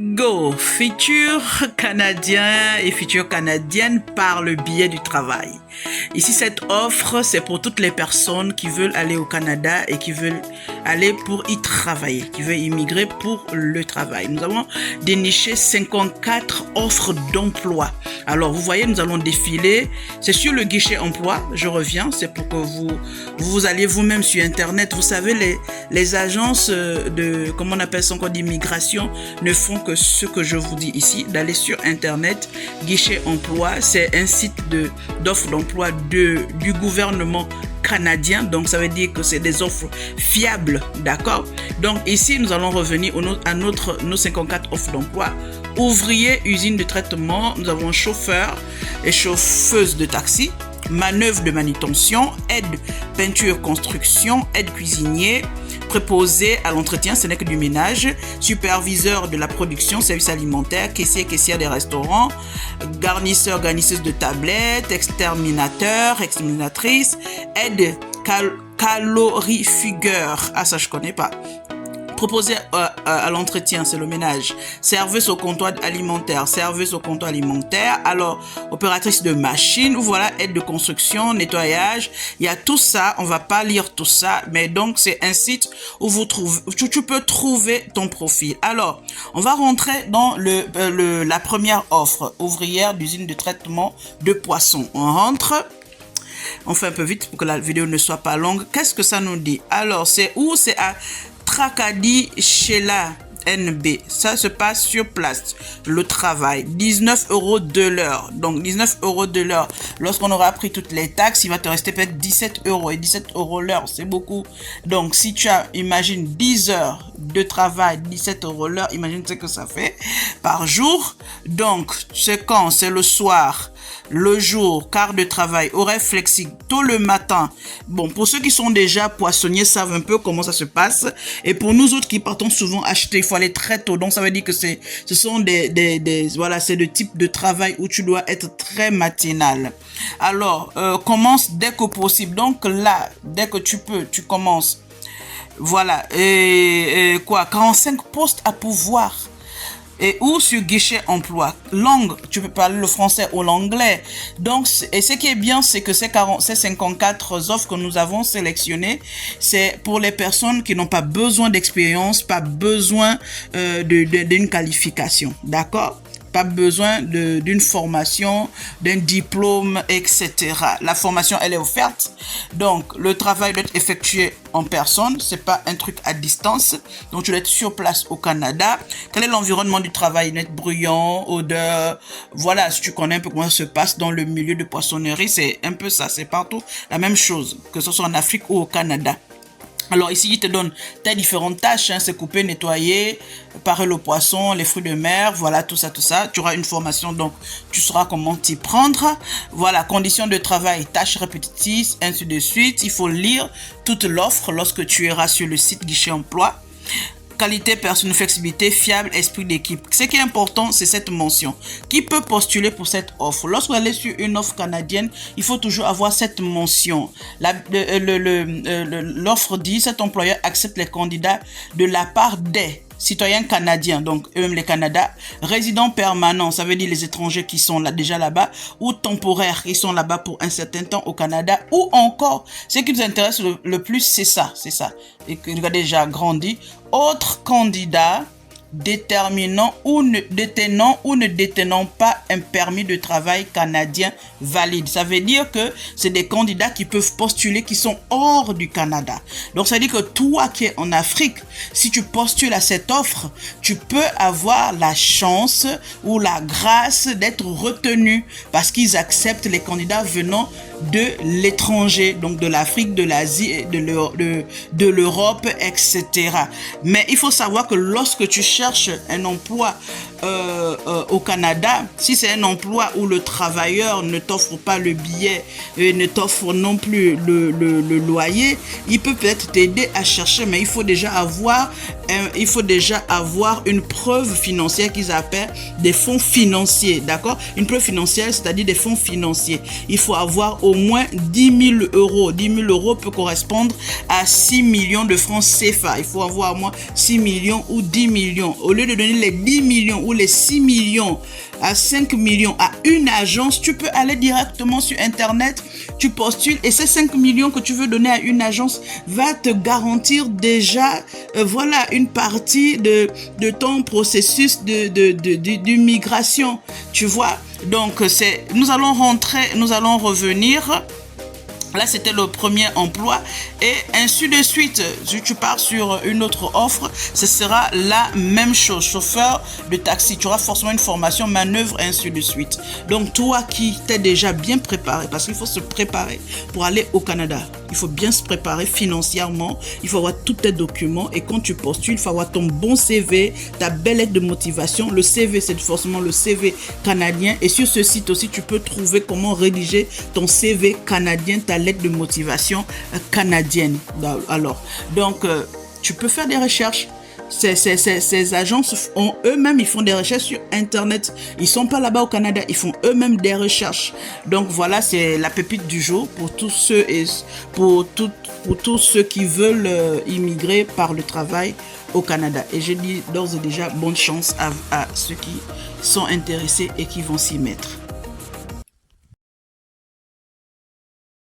Go, futurs Canadiens et futures Canadiennes par le biais du travail. Ici, cette offre, c'est pour toutes les personnes qui veulent aller au Canada et qui veulent aller pour y travailler, qui veulent immigrer pour le travail. Nous avons déniché 54 offres d'emploi. Alors, vous voyez, nous allons défiler. C'est sur le guichet emploi. Je reviens, c'est pour que vous alliez vous-même sur Internet. Vous savez, les agences de, comment on appelle ça encore, d'immigration ne font que ce que je vous dis ici, d'aller sur Internet. Guichet emploi, c'est un site d'offres d'emploi du gouvernement canadien, donc ça veut dire que c'est des offres fiables, d'accord? Donc ici, nous allons revenir à nos 54 offres d'emploi. Ouvrier, usine de traitement, nous avons chauffeur et chauffeuse de taxi, manœuvre de manutention, aide peinture construction, aide cuisinier, préposé à l'entretien, ce n'est que du ménage, superviseur de la production, service alimentaire, caissier, caissière des restaurants, garnisseur, garnisseuse de tablettes, exterminateur, exterminatrice, aide calorifugeur, ah ça je connais pas. Proposé à l'entretien, c'est le ménage. Serveuse au comptoir alimentaire. Serveuse au comptoir alimentaire. Alors, opératrice de machine. Voilà, aide de construction, nettoyage. Il y a tout ça. On va pas lire tout ça. Mais donc, c'est un site où tu peux trouver ton profil. Alors, on va rentrer dans la première offre. Ouvrière d'usine de traitement de poissons. On rentre. On fait un peu vite pour que la vidéo ne soit pas longue. Qu'est-ce que ça nous dit? Alors, c'est où? C'est à Tracadie chez la NB. Ça se passe sur place. Le travail. 19 € de l'heure. Donc 19 € de l'heure. Lorsqu'on aura pris toutes les taxes, il va te rester peut-être 17 €. Et 17 € l'heure, c'est beaucoup. Donc si tu as, imagine 10 heures de travail, 17 € l'heure, imagine ce que ça fait par jour. Donc c'est quand? C'est le soir. Le jour, quart de travail, horaire flexible, tôt le matin. Bon, pour ceux qui sont déjà poissonniers, savent un peu comment ça se passe. Et pour nous autres qui partons souvent acheter, il faut aller très tôt. Donc, ça veut dire que ce sont voilà, c'est le type de travail où tu dois être très matinal. Alors, commence dès que possible. Donc là, dès que tu peux, tu commences. Voilà. Et 45 postes à pouvoir. Et ou sur guichet emploi. Langue, tu peux parler le français ou l'anglais. Donc, et ce qui est bien, c'est que ces 54 offres que nous avons sélectionnées, c'est pour les personnes qui n'ont pas besoin d'expérience, pas besoin d'une qualification. D'accord? Pas besoin d'une formation, d'un diplôme, etc. La formation, elle est offerte. Donc, le travail doit être effectué en personne. C'est pas un truc à distance. Donc, tu dois être sur place au Canada. Quel est l'environnement du travail? Il doit être bruyant, odeur. Voilà, si tu connais un peu comment ça se passe dans le milieu de poissonnerie, c'est un peu ça. C'est partout la même chose, que ce soit en Afrique ou au Canada. Alors ici, il te donne tes différentes tâches, hein, c'est couper, nettoyer, parer le poisson, les fruits de mer, voilà, tout ça, tout ça. Tu auras une formation, donc tu sauras comment t'y prendre. Voilà, conditions de travail, tâches répétitives, ainsi de suite. Il faut lire toute l'offre lorsque tu iras sur le site guichet emploi. Qualité, personne, flexibilité, fiable, esprit d'équipe. Ce qui est important, c'est cette mention. Qui peut postuler pour cette offre? Lorsqu'on est sur une offre canadienne, il faut toujours avoir cette mention. L'offre dit, cet employeur accepte les candidats de la part des citoyens canadiens, donc eux-mêmes les Canadiens, résidents permanents, ça veut dire les étrangers qui sont là, déjà là-bas, ou temporaires, qui sont là-bas pour un certain temps au Canada, ou encore, ce qui nous intéresse le plus, c'est ça, et que nous avons déjà grandi, autres candidats détenant ou ne détenant pas un permis de travail canadien valide. Ça veut dire que c'est des candidats qui peuvent postuler qui sont hors du Canada. Donc ça veut dire que toi qui es en Afrique, si tu postules à cette offre, tu peux avoir la chance ou la grâce d'être retenu parce qu'ils acceptent les candidats venant de l'étranger, donc de l'Afrique, de l'Asie, de l'Europe, etc. Mais il faut savoir que lorsque tu cherches un emploi au Canada, si c'est un emploi où le travailleur ne t'offre pas le billet et ne t'offre non plus le loyer, il peut peut-être t'aider à chercher, mais il faut déjà avoir une preuve financière qu'ils appellent des fonds financiers, d'accord? Une preuve financière, c'est-à-dire des fonds financiers. Il faut avoir au au moins 10 000 euros. 10 000 euros peut correspondre à 6 millions de francs CFA. Il faut avoir au moins 6 millions ou 10 millions. Au lieu de donner les 10 millions ou les 6 millions à 5 millions à une agence, tu peux aller directement sur Internet, tu postules et ces 5 millions que tu veux donner à une agence va te garantir déjà voilà une partie de ton processus de migration, tu vois. Donc nous allons revenir. Là, c'était le premier emploi et ainsi de suite. Si tu pars sur une autre offre, ce sera la même chose. Chauffeur de taxi, tu auras forcément une formation, manœuvre, ainsi de suite. Donc, toi qui t'es déjà bien préparé, parce qu'il faut se préparer pour aller au Canada. Il faut bien se préparer financièrement. Il faut avoir tous tes documents et quand tu postules, il faut avoir ton bon CV, ta belle lettre de motivation. Le CV, c'est forcément le CV canadien. Et sur ce site aussi, tu peux trouver comment rédiger ton CV canadien, ta lettre de motivation canadienne. Alors, donc, tu peux faire des recherches. Ces agences eux-mêmes, ils font des recherches sur Internet. Ils sont pas là-bas au Canada, ils font eux-mêmes des recherches. Donc voilà, c'est la pépite du jour pour tous ceux et pour tous ceux qui veulent immigrer par le travail au Canada. Et je dis d'ores et déjà bonne chance à ceux qui sont intéressés et qui vont s'y mettre.